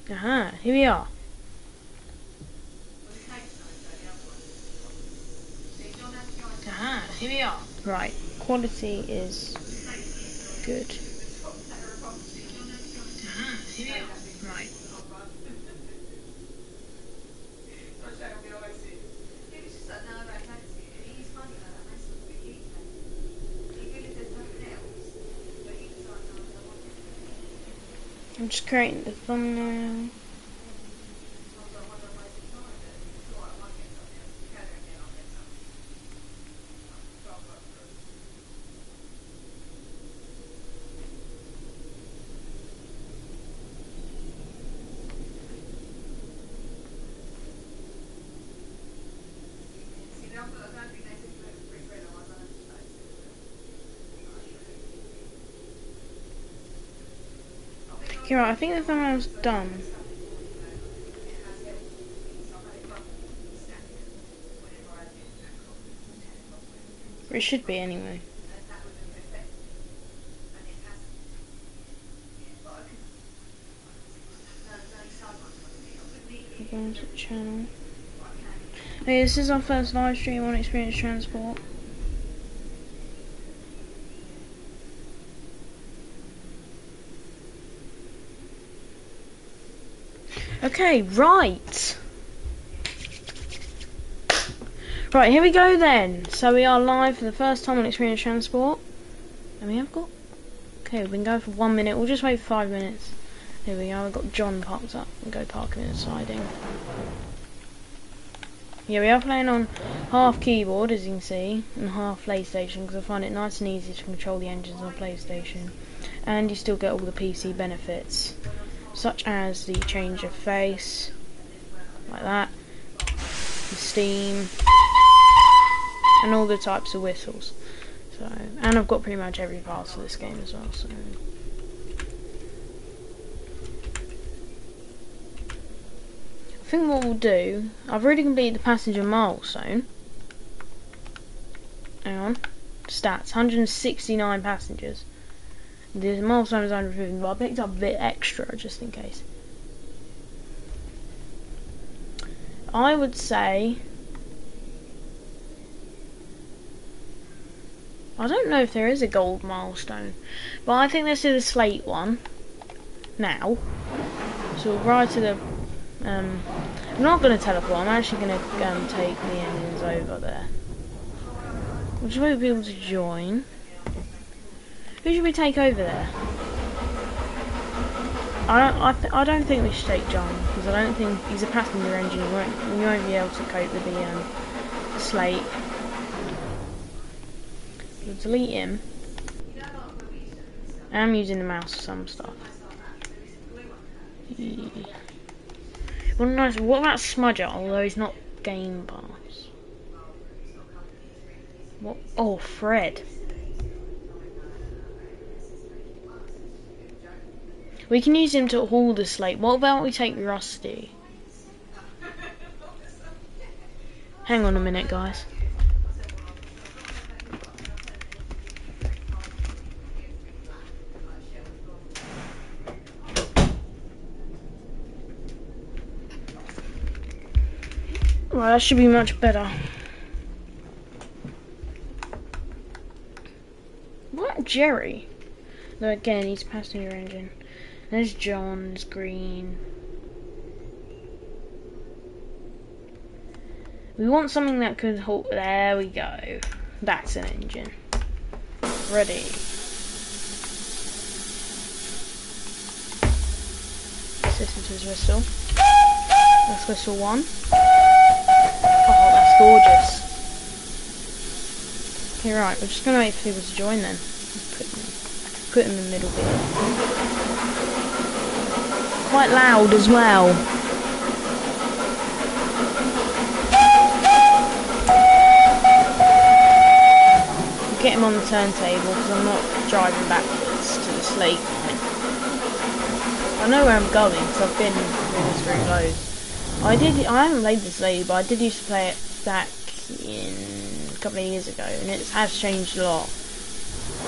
Aha, here we are. Aha, here we are. Right, quality is good. Aha, here we are. Right. I'm just creating the thumbnail. Okay, right, I think the thumbnail's done. Or it should be anyway. Go into the channel. Hey, this is our first live stream on Experience Transport. Okay, right. Right, here we go then. So we are live for the first time on Experience Transport. And we have got... Okay, we've been going for 1 minute. We'll just wait for 5 minutes. Here we go, we've got John parked up. We'll go park him in the siding. Yeah, we are playing on half keyboard, as you can see, and half PlayStation, because I find it nice and easy to control the engines on PlayStation. And you still get all the PC benefits, such as the change of face, like that, the Steam, and all the types of whistles. So, and I've got pretty much every part of this game as well. So, I think what we'll do, I've already completed the passenger milestone. Hang on, stats: 169 passengers. The milestone is 150, but I picked up a bit extra just in case. I would say, I don't know if there is a gold milestone, but I think this is a slate one now. So we'll ride to the I'm not going to teleport, I'm actually going to take the engines over there. We'll just wait for people to join. Who should we take over there? I don't think we should take John, because I don't think he's a passenger engine. You won't be able to cope with the slate. We'll delete him. I'm using the mouse for some stuff. Yeah. Well, nice. What about Smudger? Although he's not Game Pass. What? Oh, Fred. We can use him to haul the slate. What about we take Rusty? Hang on a minute, guys. Right, that should be much better. What? Jerry? No, again, he's passenger engine. There's John, there's Green. We want something that could hold. There we go. That's an engine. Ready. Listen to his whistle. That's whistle 1. Oh, that's gorgeous. Okay, right, we're just going to wait for people to join then. Put him in the middle bit. Quite loud as well. Get him on the turntable because I'm not driving backwards to the slate line. I know where I'm going because I've been doing this route loads. I haven't played this lately, but I did used to play it back in a couple of years ago, and it has changed a lot.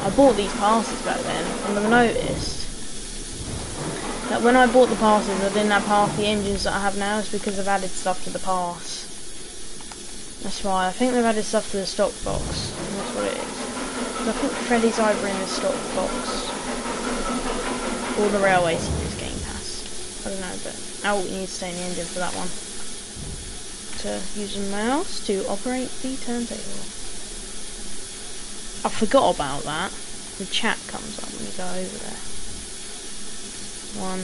I bought these passes back then, and I've noticed That when I bought the passes, I didn't have half the engines that I have now. It's because I've added stuff to the pass. That's why. I think they've added stuff to the stock box. That's what it is. I think Freddy's either in the stock box or the Railway Series Game Pass. I don't know, but you need to stay in the engine for that one. To use a mouse to operate the turntable. I forgot about that. The chat comes up when you go over there. 1,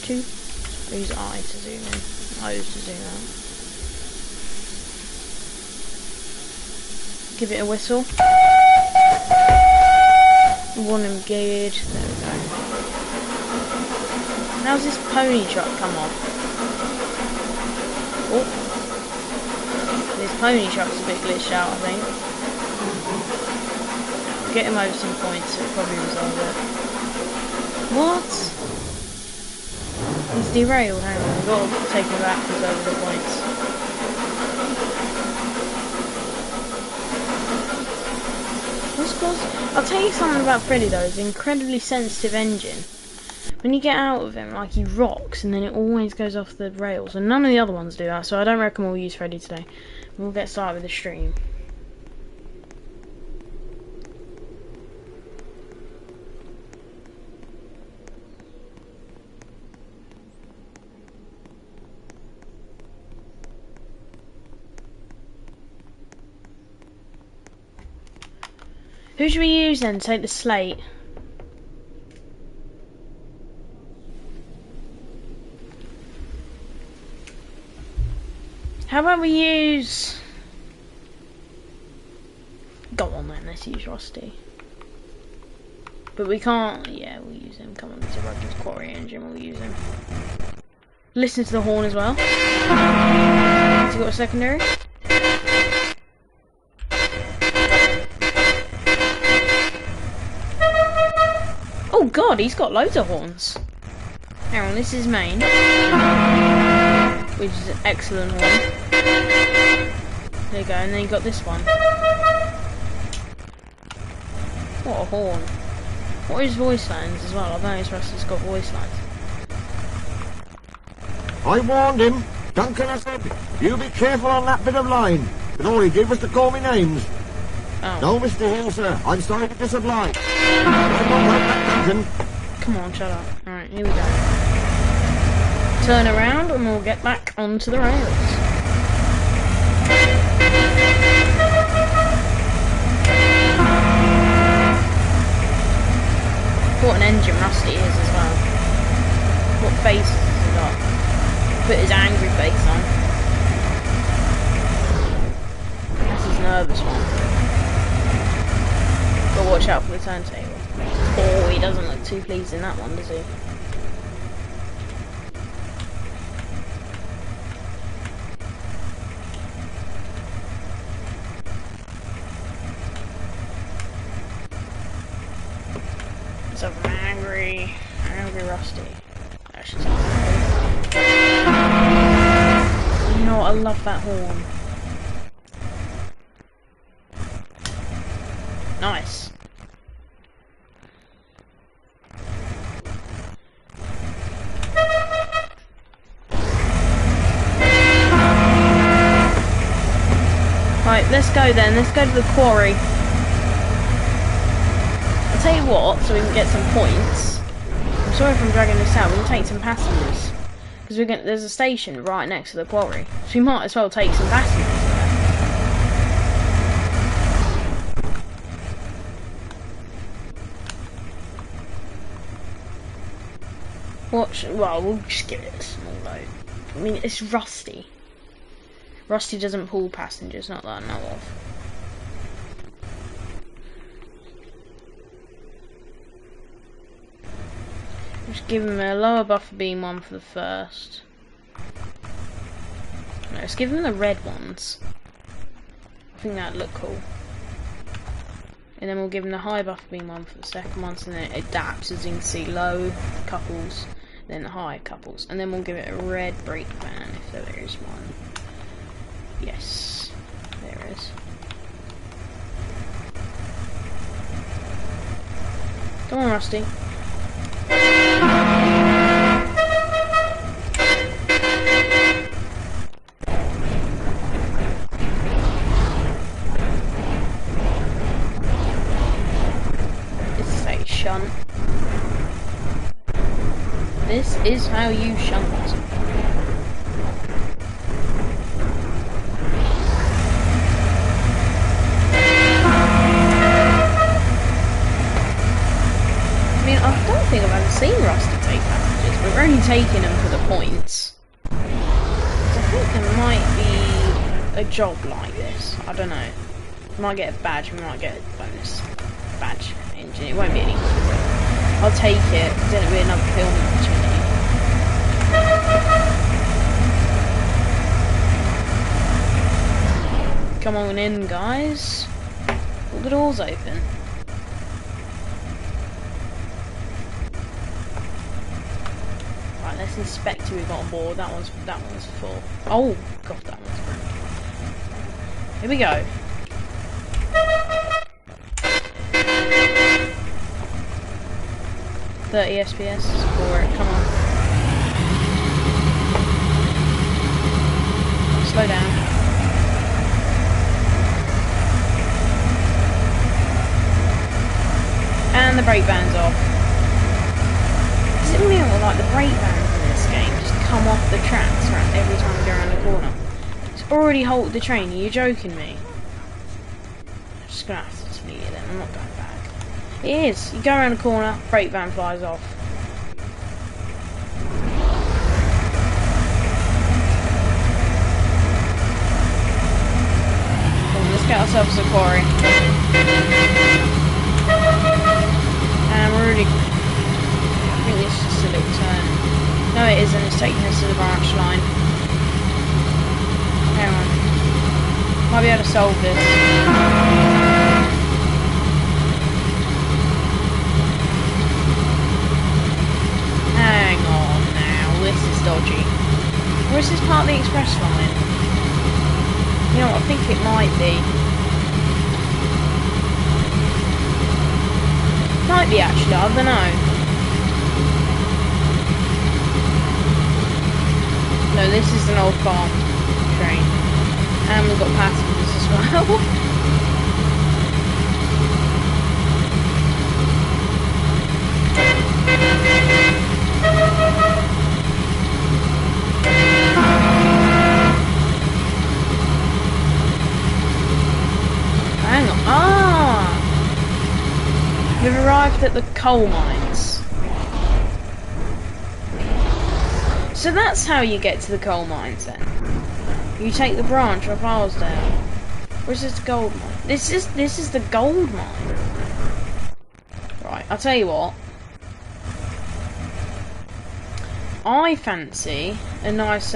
2. Use I to zoom in. O's to zoom out. Give it a whistle. Want him geared. There we go. How's this pony truck come off? Oh. This pony truck's a bit glitched out, I think. Get him over some points, it'll probably resolve it. What? He's derailed, hang on, we've got to take him backwards over the points. I'll tell you something about Freddy though, he's an incredibly sensitive engine. When you get out of him, like he rocks and then it always goes off the rails, and none of the other ones do that, so I don't reckon we'll use Freddy today. We'll get started with the stream. Who should we use then? Take the slate. How about we use... Go on then, let's use Rusty. But we can't... Yeah, we'll use him. Come on, it's a Rogers Quarry engine, we'll use him. Listen to the horn as well. Has he got a secondary? Oh god, he's got loads of horns. Hang on, this is main. Which is an excellent horn. There you go, and then you got this one. What a horn. What is voice lines as well? I've noticed Rusty's got voice lines. I warned him. Duncan, I said, you be careful on that bit of line. But all he did was to call me names. Oh. No, Mr. Hill, sir. I'm sorry to disoblige. I'm not like that, Duncan. Come on, shut up. Alright, here we go. Turn around and we'll get back onto the rails. What an engine Rusty is as well. What face has he got? Put his angry face on. That's his nervous one. But watch out for the turntable. Oh, he doesn't look too pleased in that one, does he? So angry Rusty. Actually, you know what? I love that horn. Nice. Right, let's go then. Let's go to the quarry. I'll tell you what, so we can get some points. I'm sorry if I'm dragging this out. We'll take some passengers because there's a station right next to the quarry, so we might as well take some passengers there. Well, we'll just give it a small load. I mean, it's Rusty. Rusty doesn't pull passengers, not that I know of. Just give him a lower buffer beam one for the first. No, let's give him the red ones. I think that'd look cool. And then we'll give him the high buffer beam one for the second one, so then it adapts, as you can see, low couples, then the high couples. And then we'll give it a red brake van, if there is one. Yes, there is. Come on, Rusty. shunt. This is how you shunt. I mean, I don't think I've ever seen Rusty take passengers, but we're only taking them for the points. So I think there might be a job like this. I don't know. We might get a badge, we might get a bonus badge engine. It won't be any good, but I'll take it, because then it'll be another filming opportunity. Come on in, guys. All the doors open. Right, let's inspect who we've got on board. That one's full. Oh god, that one's full. Here we go. .30 SPS for it, come on. Slow down. And the brake van's off. Is it real, like the brake vans in this game just come off the tracks right, every time we go around the corner? It's already halted the train, are you joking me? I'm just gonna have to delete it then, I'm not going back. It is. You go around the corner, brake van flies off. Come on, let's get ourselves a quarry. And we're already... I think it's just a little turn. No it isn't, it's taking us to the branch line. Hang on. Might be able to solve this. Hang on now, this is dodgy. Or is this part of the express line? You know what, I think it might be. Might be actually, I don't know. No, this is an old farm train. And we've got passengers as well. Hang on. Ah! We've arrived at the coal mines. So that's how you get to the coal mines then. You take the branch off Arsdale. Where's this gold mine? This is the gold mine. Right, I'll tell you what. I fancy a nice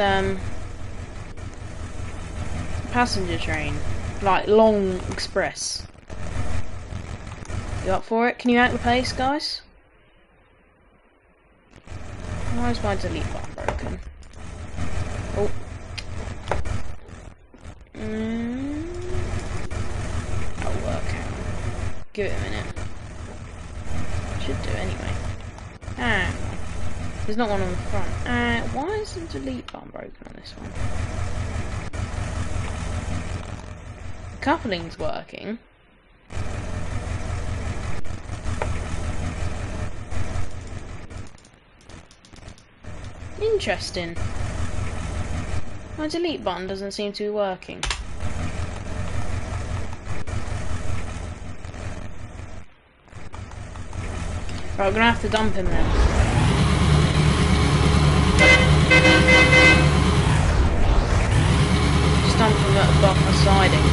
passenger train. Like long express. You up for it? Can you act the pace, guys? Why is my delete button broken? Oh. That'll work. Hang on. Give it a minute. Should do anyway. Hang on. There's not one on the front. Why is the delete button broken on this one? The coupling's working. Interesting. My delete button doesn't seem to be working. Right, we're gonna have to dump him then. Just dump him at the bottom of siding.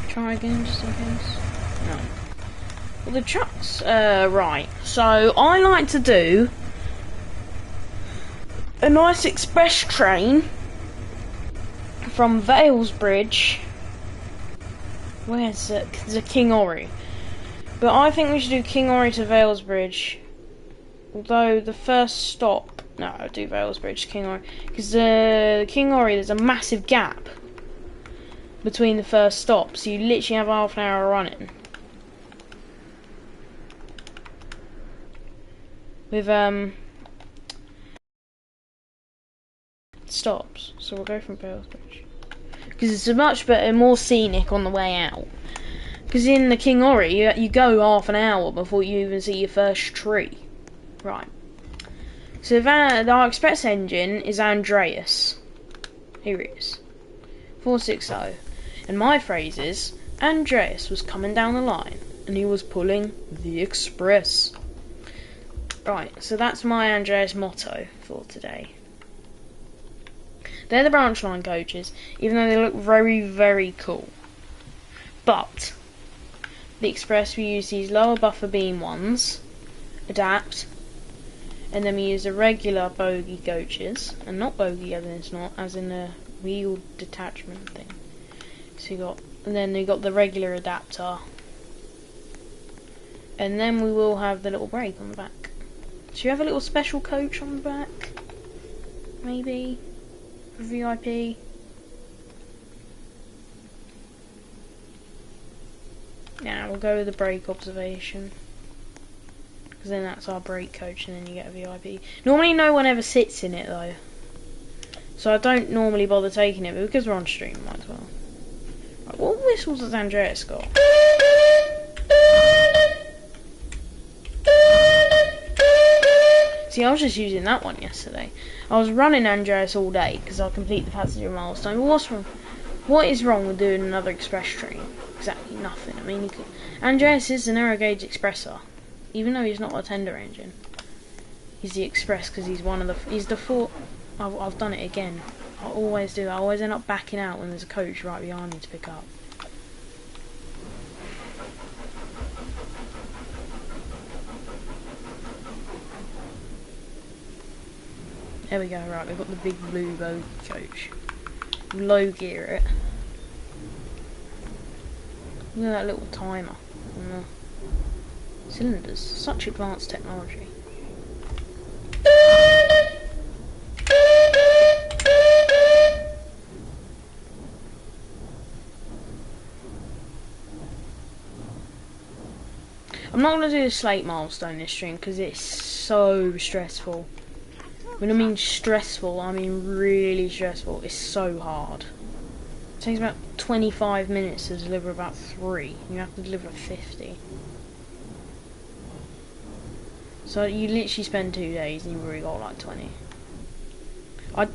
Try again, just in case. No. Well, the trucks. Right. So I like to do a nice express train from Valesbridge. Where's the King Orry? But I think we should do King Orry to Valesbridge. Although the first stop, no, I'll do Valesbridge, King Orry, because the King Orry there's a massive gap between the first stops. So you literally have half an hour running. With stops, so we'll go from Valesbridge because it's a much better, more scenic on the way out. Because in the King Ori, you go half an hour before you even see your first tree. Right. So our express engine is Andreas. Here he is. 460. And my phrase is, Andreas was coming down the line and he was pulling the express. Right, so that's my Andreas motto for today. They're the branch line coaches, even though they look very, very cool. But the express, we use these lower buffer beam ones, adapt, and then we use the regular bogey coaches, and not bogey as in a wheel detachment thing. So then you got the regular adapter, and then we will have the little brake on the back. So you have a little special coach on the back, maybe for VIP. Now we'll go with the brake observation, because then that's our brake coach, and then you get a VIP. Normally no one ever sits in it though, so I don't normally bother taking it, but because we're on stream, might as well. Right, what whistles has Andreas got? See, I was just using that one yesterday. I was running Andreas all day because I complete the passenger milestone. But what's wrong? What is wrong with doing another express train? Exactly nothing. I mean, Andreas is the narrow gauge expressor, even though he's not a tender engine. He's the express because he's one of the. He's the four. I've done it again. I always do. I always end up backing out when there's a coach right behind me to pick up. There we go, right, we've got the big blue bogey coach. Low gear it. Look at that little timer on the cylinders. Such advanced technology. I'm not going to do the slate milestone this stream because it's so stressful. When I mean stressful, I mean really stressful. It's so hard. It takes about 25 minutes to deliver about 3. You have to deliver 50. So you literally spend 2 days and you've already got like 20. I've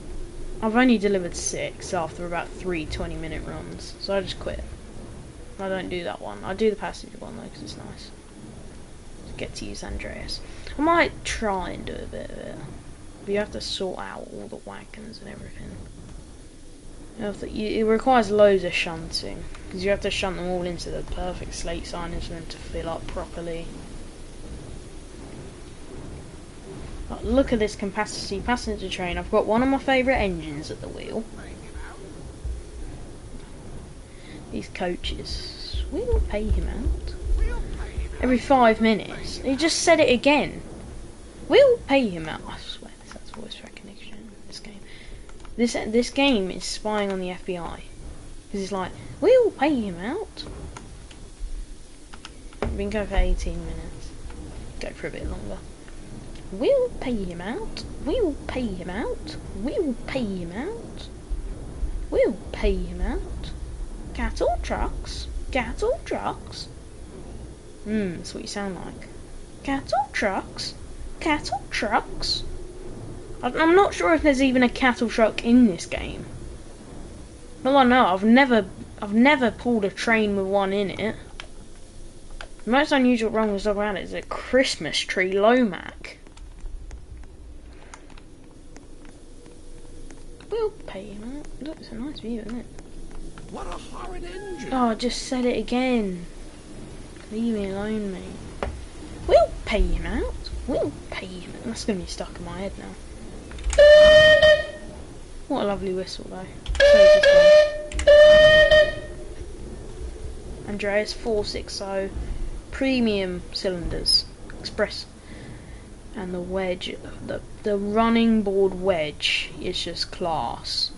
only delivered 6 after about 3 20-minute runs. So I just quit. I don't do that one. I do the passenger one though because it's nice. To get to use Andreas. I might try and do a bit of it. But you have to sort out all the wagons and everything. It requires loads of shunting, because you have to shunt them all into the perfect slate signage for them to fill up properly. But look at this capacity passenger train. I've got one of my favourite engines at the wheel. These coaches. We will pay him out. Every 5 minutes. He just said it again. We'll pay him out. I swear. Voice recognition in this game. This game is spying on the FBI. Because it's like, we'll pay him out. We've been going for 18 minutes. Go for a bit longer. We'll pay him out. We'll pay him out. We'll pay him out. We'll pay him out. Cattle trucks. Cattle trucks. That's what you sound like. Cattle trucks. Cattle trucks. I'm not sure if there's even a cattle truck in this game. Well, I know I've never pulled a train with one in it. The most unusual wrong stuff around it is a Christmas tree Lomac. We'll pay him out. Look, it's a nice view, isn't it? What a horrid engine! Oh, I just said it again. Leave me alone, mate. We'll pay him out. We'll pay him out. That's going to be stuck in my head now. What a lovely whistle though. Andreas 460 premium cylinders express, and the wedge, the running board wedge is just class.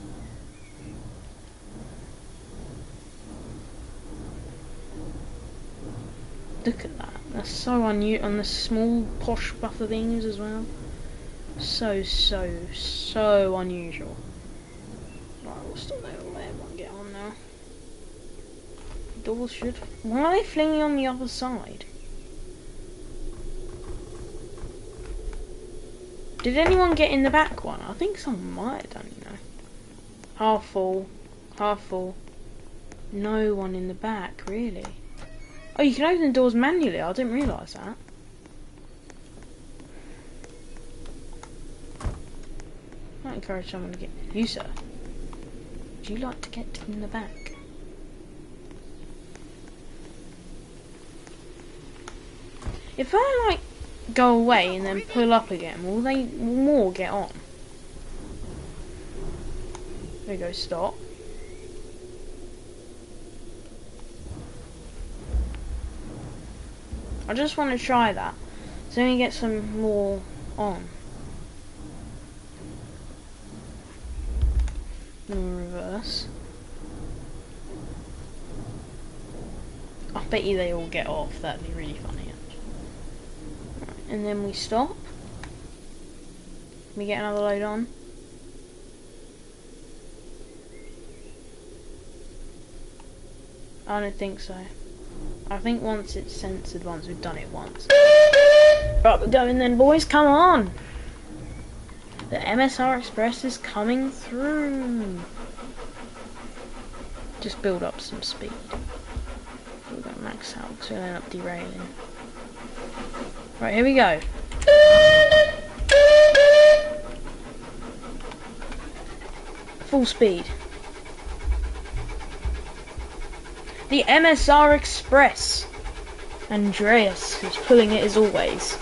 Look at that. That's so unusual, and the small posh buffer beams as well. So unusual. Right, we'll stop there. We'll let everyone get on now. doors should... Why are they flinging on the other side? Did anyone get in the back one? I think someone might have done, you know. Half full. Half full. No one in the back, really. Oh, you can open the doors manually. I didn't realise that. I might encourage someone to get... You, sir. Would you like to get in the back? If I, like, go away and then pull up again, will more get on? There we go, stop. I just want to try that, so we get some more on. In reverse. I bet you they all get off, that'd be really funny. Right, and then we stop. We get another load on. I don't think so. I think once it's censored, once we've done it once. Right, we're going then, boys, come on! The MSR Express is coming through! Just build up some speed. We're going to max out because we'll end up derailing. Right, here we go. Full speed. The MSR Express. Andreas, who's pulling it as always.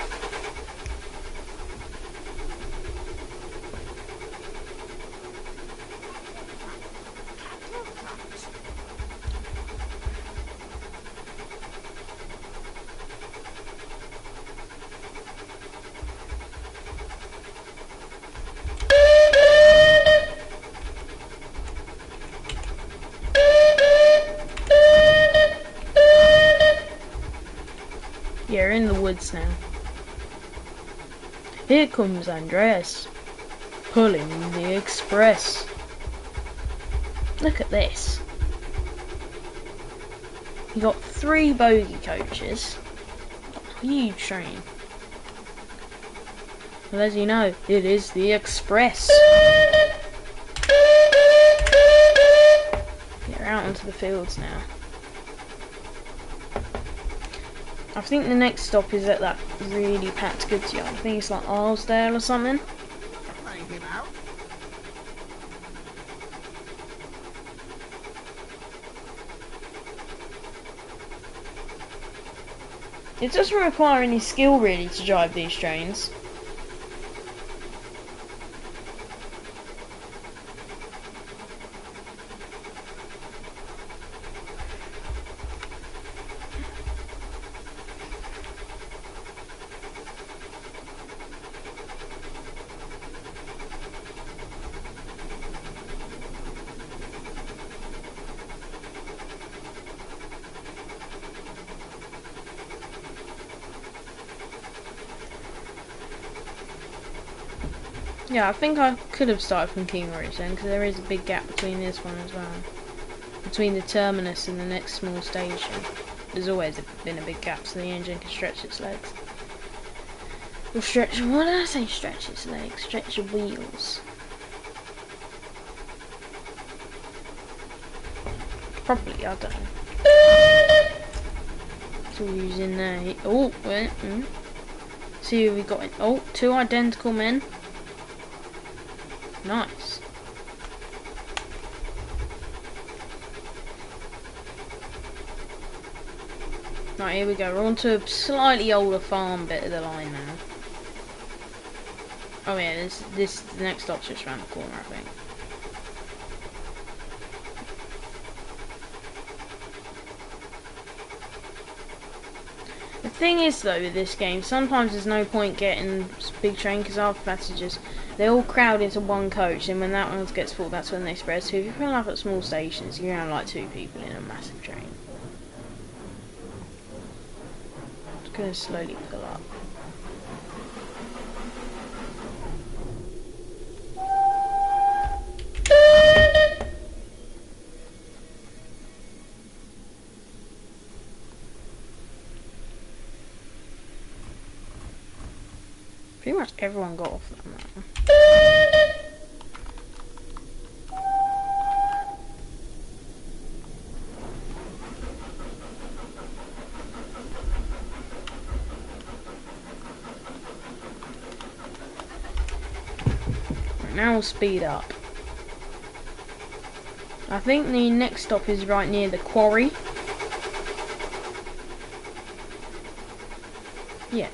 Yeah, we're in the woods now. Here comes Andreas, pulling the express. Look at this. You got 3 bogey coaches. Huge train. Well, as you know, it is the express. Get out onto the fields now. I think the next stop is at that really packed goods yard. I think it's like Arlesdale or something. It doesn't require any skill really to drive these trains. Yeah, I think I could have started from King Ridge then, because there is a big gap between this one as well. Between the terminus and the next small station. There's always been a big gap so the engine can stretch its legs. Or stretch, what did I say? Stretch its legs, stretch your wheels. Probably, I don't know. So who's in there? Oh, wait. See who we got in. Oh, 2 identical men. Nice. Right, here we go. We're on to a slightly older farm bit of the line now. Oh yeah, the next stop's just around the corner, I think. The thing is though with this game, sometimes there's no point getting big train because our passengers, they all crowd into one coach, and when that one gets full, that's when they spread. So if you pull up at small stations, you're around like 2 people in a massive train. Just gonna slowly pull up. Pretty much everyone got off that now. Right, now we'll speed up. I think the next stop is right near the quarry. Yeah.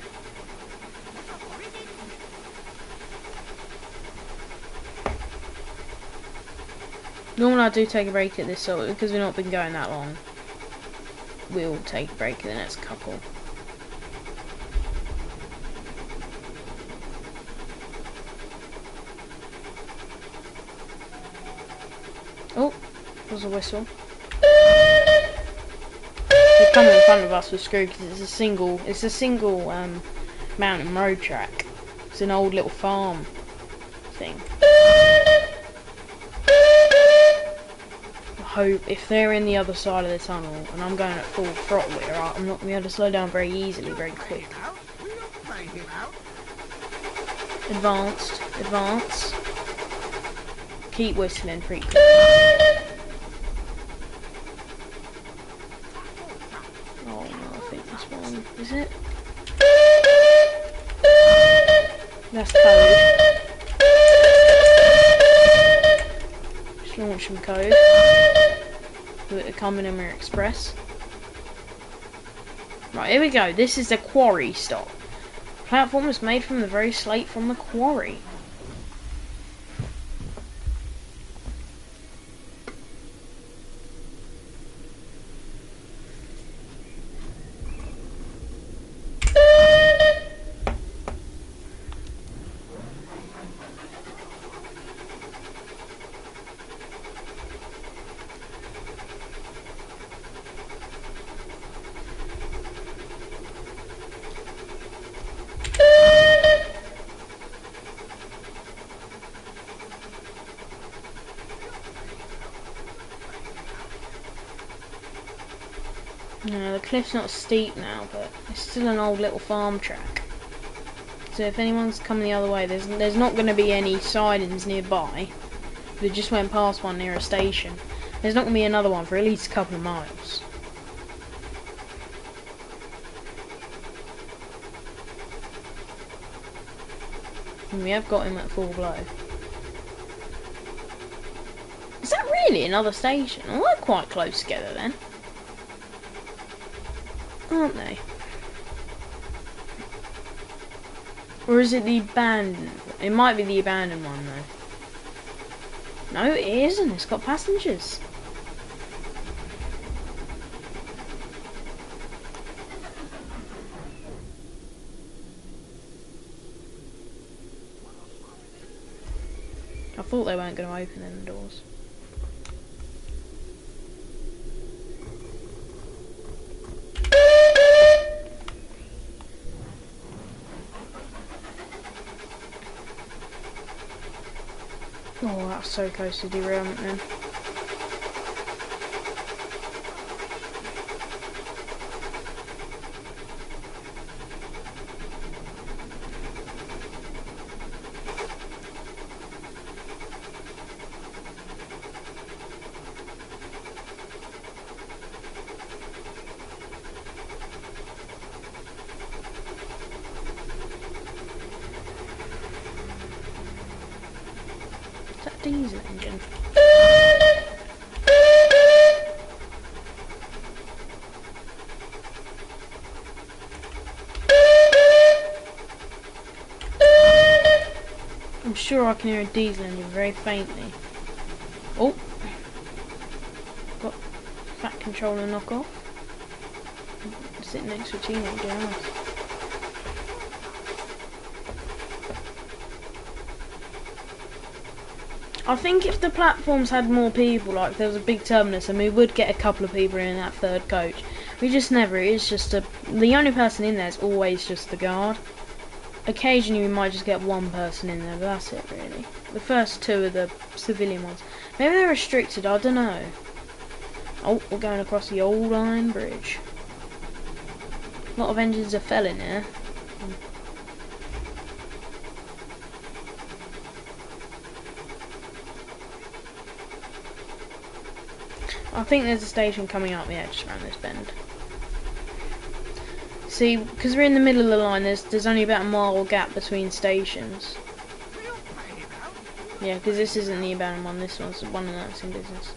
Normally I do take a break at this sort because we've not been going that long. We'll take a break in the next couple. Oh, there's a whistle. They're coming in front of us with screw because it's a single mountain road track. It's an old little farm thing. I hope if they're in the other side of the tunnel and I'm going at full throttle here, I'm not going to be able to slow down very easily, very quick. Advanced, advance. Keep whistling frequently. Oh no, I think this one, is it? That's code. Just launch some code. With the Cumbernander Express. Right, here we go. This is the quarry stop. Platform was made from the very slate from the quarry. No, the cliff's not steep now, but it's still an old little farm track. So if anyone's coming the other way, there's not going to be any sidings nearby. We just went past one near a station. There's not going to be another one for at least a couple of miles. And we have got him at full blow. Is that really another station? Well, they're quite close together then. Aren't they? Or is it the abandoned? It might be the abandoned one though. No, it isn't. It's got passengers. I thought they weren't going to open them doors. Oh, that's so close to derailment then. Is that diesel engine? I'm sure I can hear a diesel engine very faintly. Oh! Got fat controller knock off. Sitting next to a teenager house. I think if the platforms had more people, like there was a big terminus, and we would get a couple of people in that third coach. We just never. It's just the only person in there is always just the guard. Occasionally we might just get one person in there, but that's it really. The first two are the civilian ones. Maybe they're restricted. I don't know. Oh, we're going across the old iron bridge. A lot of engines are fell in here. I think there's a station coming up, yeah, just around this bend. See, because we're in the middle of the line, there's only about a mile gap between stations. Yeah, because this isn't the abandoned one, this one's one that's in business.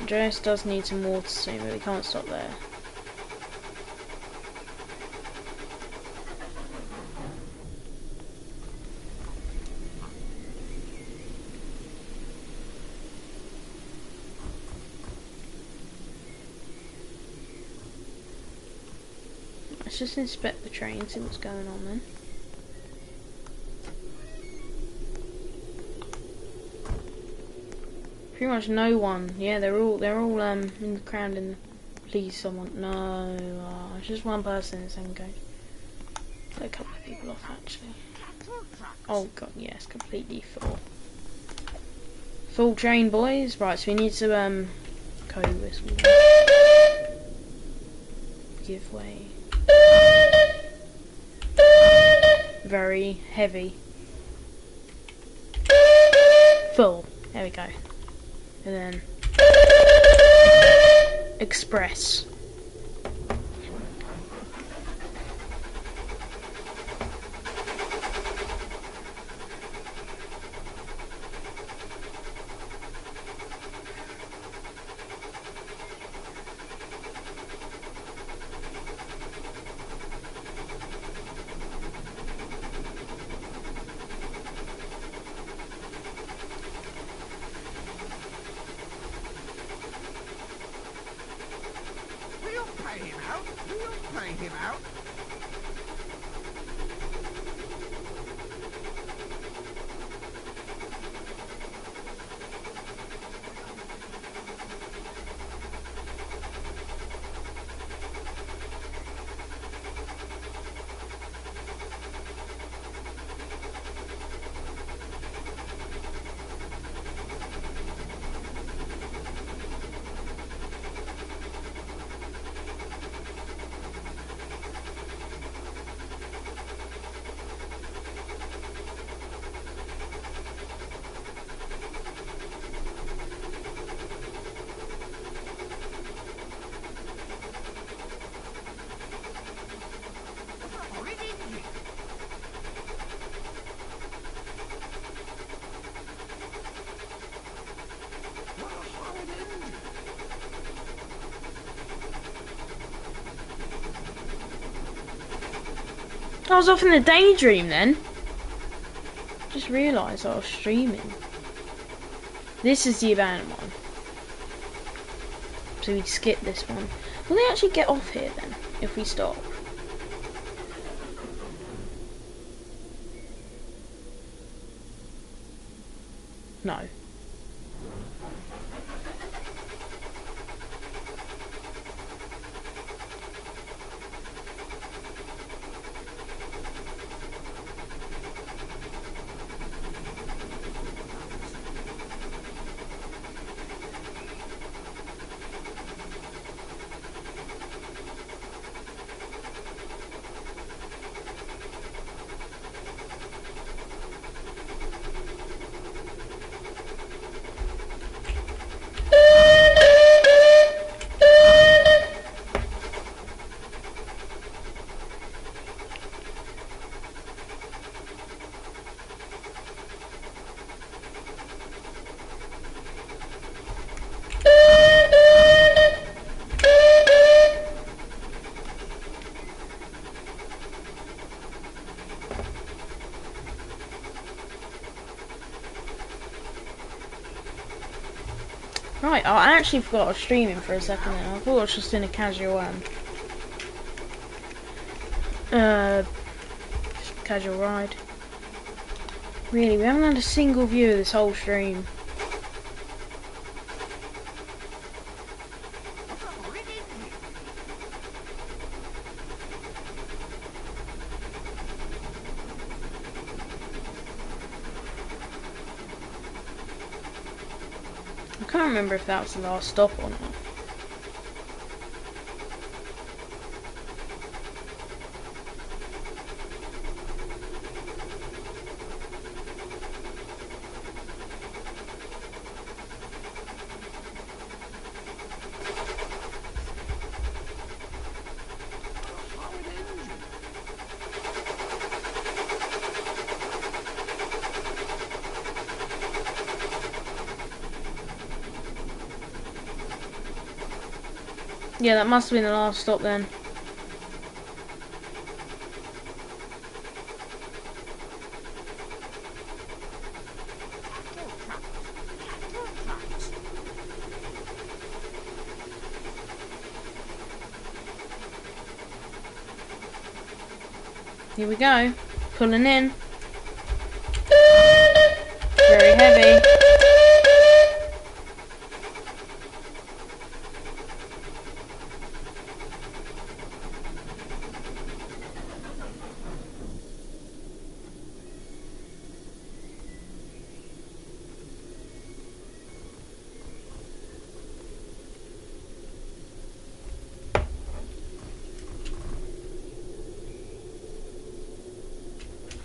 Andreas does need some water soon, but we can't stop there. Let's just inspect the train, see what's going on then. Pretty much no one. Yeah, they're all in the crowd in the... Please someone, no, it's just one person in the same coach. Let a couple of people off actually. Oh god, yes, completely full. Full train, boys. Right, so we need to code this. Give way. Very heavy. Full. There we go. And then express. I was off in the daydream then. Just realised I was streaming. This is the abandoned one. So we'd skip this one. Will they actually get off here then, if we stop? No. Right, I actually forgot I was streaming for a second then. I thought I was just in a casual just casual ride. Really, we haven't had a single view of this whole stream. I can't remember if that was the last stop or not. Yeah, that must have been the last stop then. Here we go. Pulling in. Very heavy.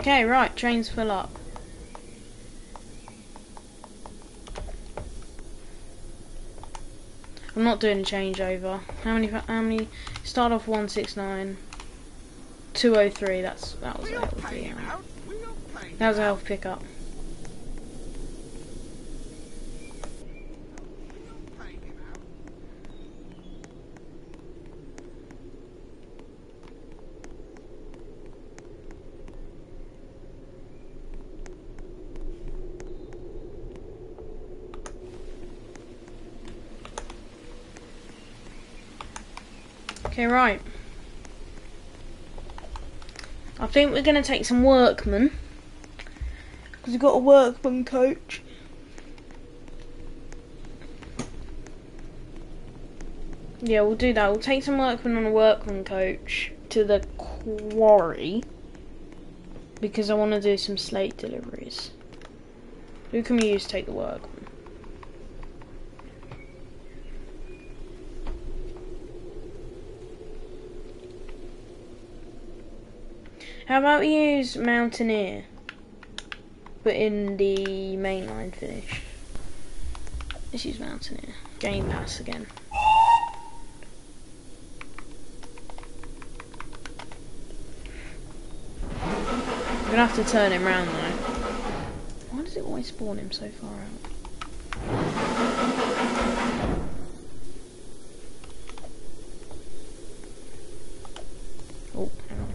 Okay, right, train's full up. I'm not doing a changeover. How many? Start off 169. 203. That was a healthy. That was a health pickup. Okay, right. I think we're going to take some workmen. Because we've got a workman coach. Yeah, we'll do that. We'll take some workmen on a workman coach to the quarry. Because I want to do some slate deliveries. Who can we use to take the workmen? How about we use Mountaineer, but in the mainline finish? Let's use Mountaineer. Game pass again. I'm gonna have to turn him round though. Why does it always spawn him so far out? Oh, hang on.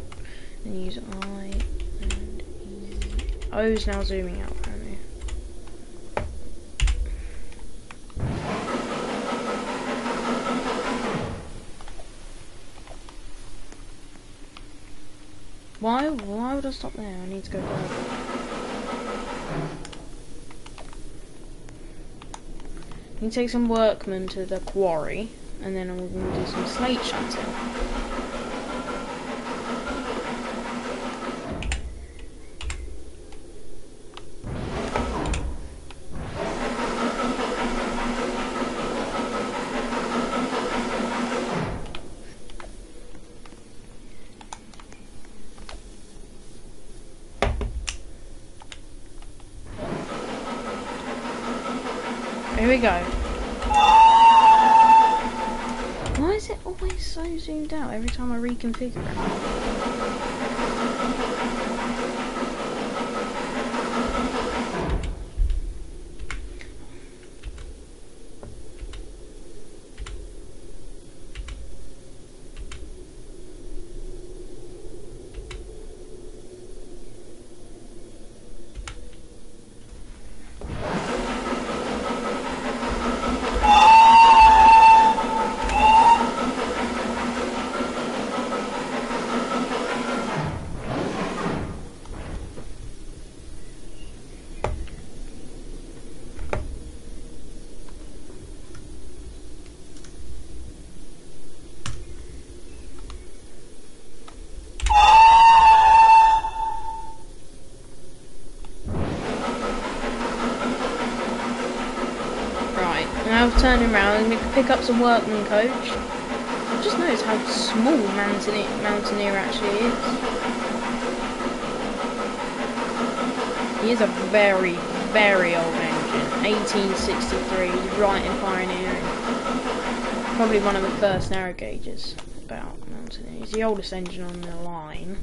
Then use I and E. O's now zooming out apparently. Why would I stop there? I need to go further. You can take some workmen to the quarry, and then we're going to do some slate shunting. Here we go. Why is it always so zoomed out every time I reconfigure it? Now I've turned him around and we can pick up some workman coach. I just noticed how small Mountaineer actually is. He is a very, very old engine. 1863, he's right in pioneering. Probably one of the first narrow gauges about Mountaineer. He's the oldest engine on the line.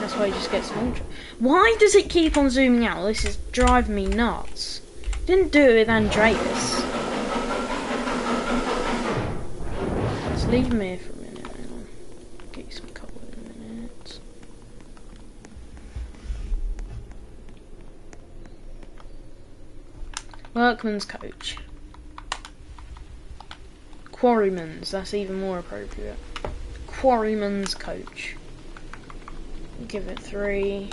That's why he just gets ultra. Why does it keep on zooming out? This is driving me nuts. Didn't do it with Andreas. leave him here for a minute. Hang on. Get you some coal in a minute. Workman's coach. Quarryman's, that's even more appropriate. Quarryman's coach. Give it 3.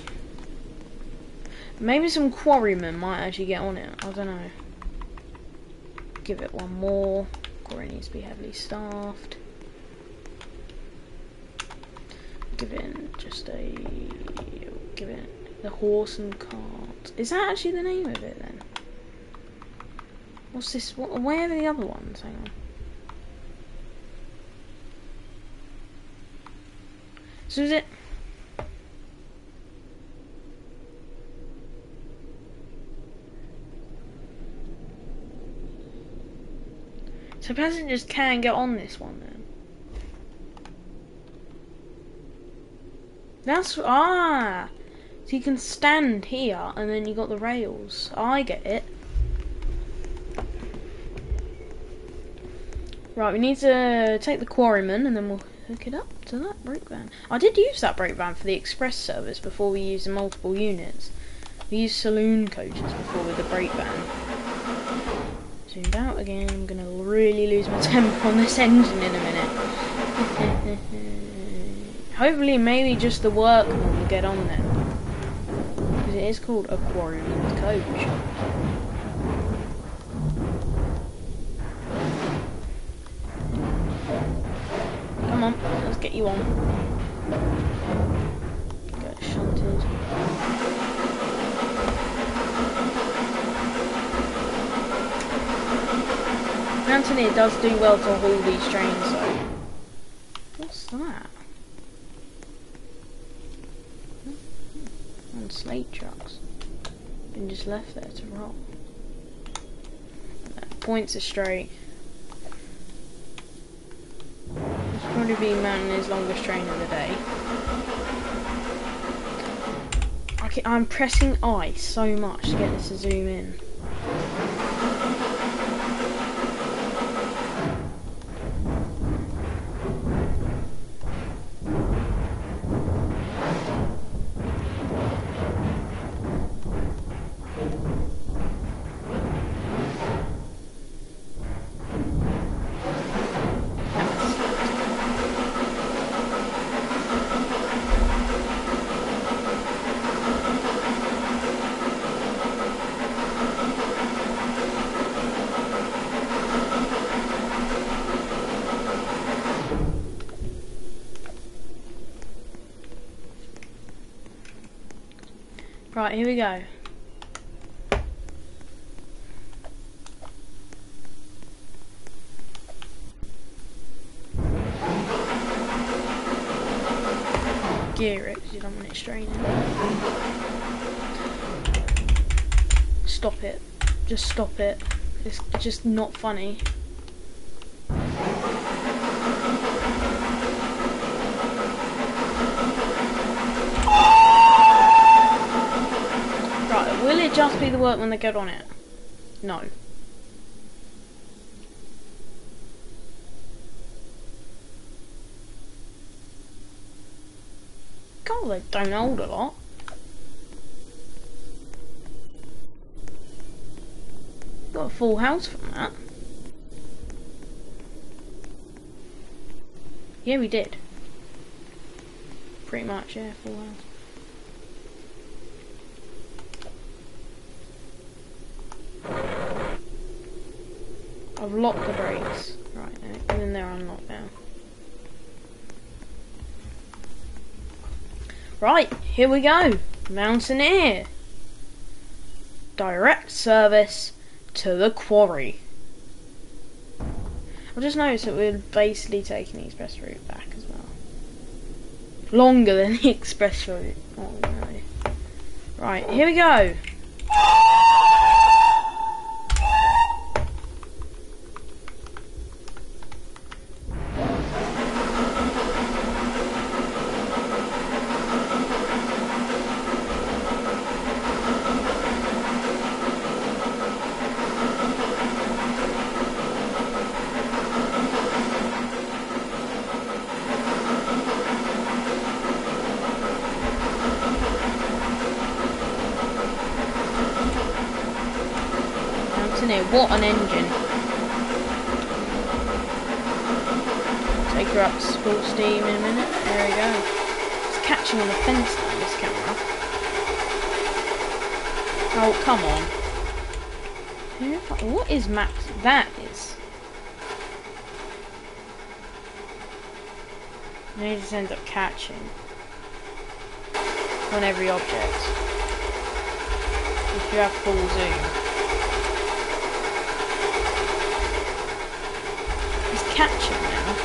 Maybe some quarrymen might actually get on it. I don't know. Give it 1 more. Quarry needs to be heavily staffed. Give it just a. Give it the horse and cart. Is that actually the name of it then? What's this? Where are the other ones? Hang on. So is it? So passengers can get on this one then. That's so you can stand here and then you got the rails. I get it. Right, we need to take the quarryman and then we'll hook it up to that brake van. I did use that brake van for the express service before we used the multiple units. We used saloon coaches before with the brake van. Zoomed out again. I'm gonna really lose my temper on this engine in a minute. Hopefully, maybe just the workman will get on there. Because it is called a quarryman's coach. Come on, let's get you on. Get shunted. Anthony does do well to haul these trains though. What's that? On slate trucks. Been just left there to rot. Points are straight. This will probably be Mountain's longest train of the day. Okay, I'm pressing I so much to get this to zoom in. Right, here we go. Gear it because you don't want it straining. Stop it. Just stop it. It's just not funny. Will it just be the workmen that get on it? No. God, they don't hold a lot. Got a full house from that. Yeah, we did. Pretty much, yeah, full house. I've locked the brakes. Right, and then they're unlocked now. Right, here we go. Mountaineer. Direct service to the quarry. I've just noticed that we're basically taking the express route back as well. Longer than the express route. Oh no. Right, here we go. what an engine. Take her up to full steam in a minute. There we go. It's catching on the fence now, this camera. Oh, come on. What is max? That is. And it just ends up catching on every object. If you have full zoom. It's catching now.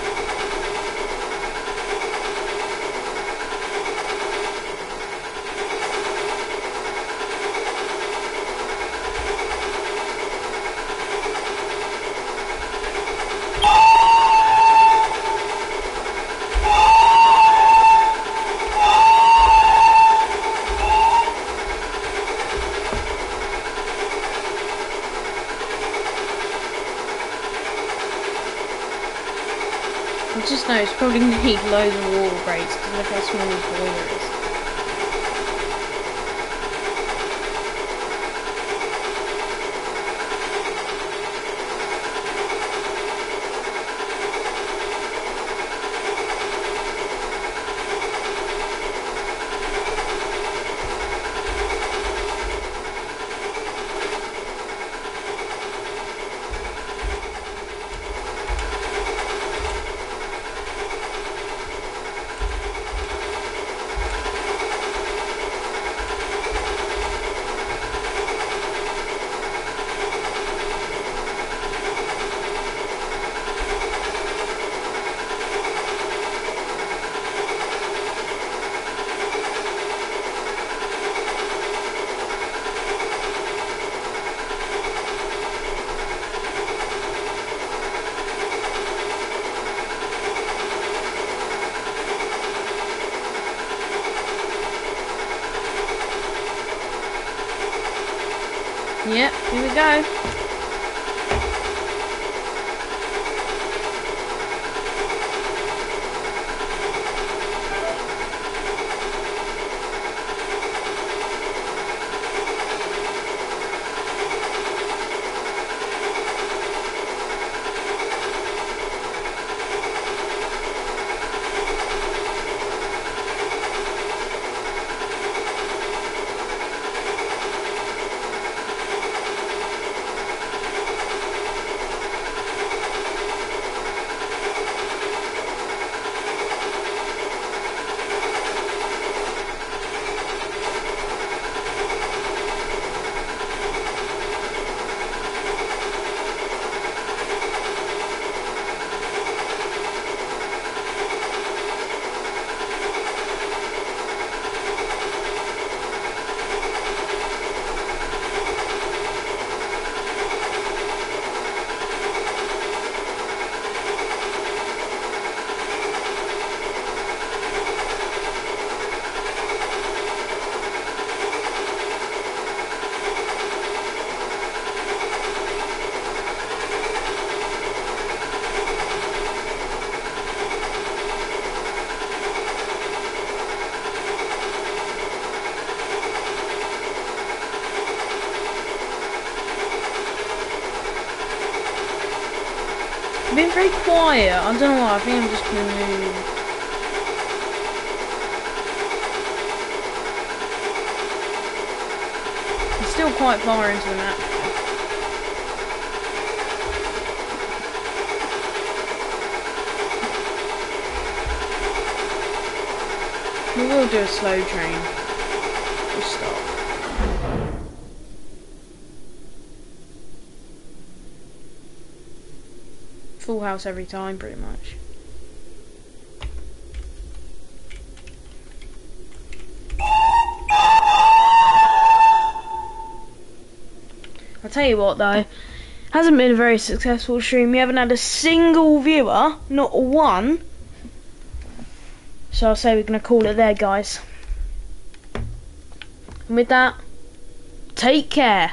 I just know it's probably going to need loads of water breaks because look how small this boiler is. Yep, here we go. I've been very quiet. I don't know why. I think I'm just gonna move. It's still quite far into the map. We will do a slow train. We'll stop. Full house every time, pretty much. I'll tell you what though, hasn't been a very successful stream. We haven't had a single viewer, not one. So I'll say we're going to call it there, guys. And with that, take care.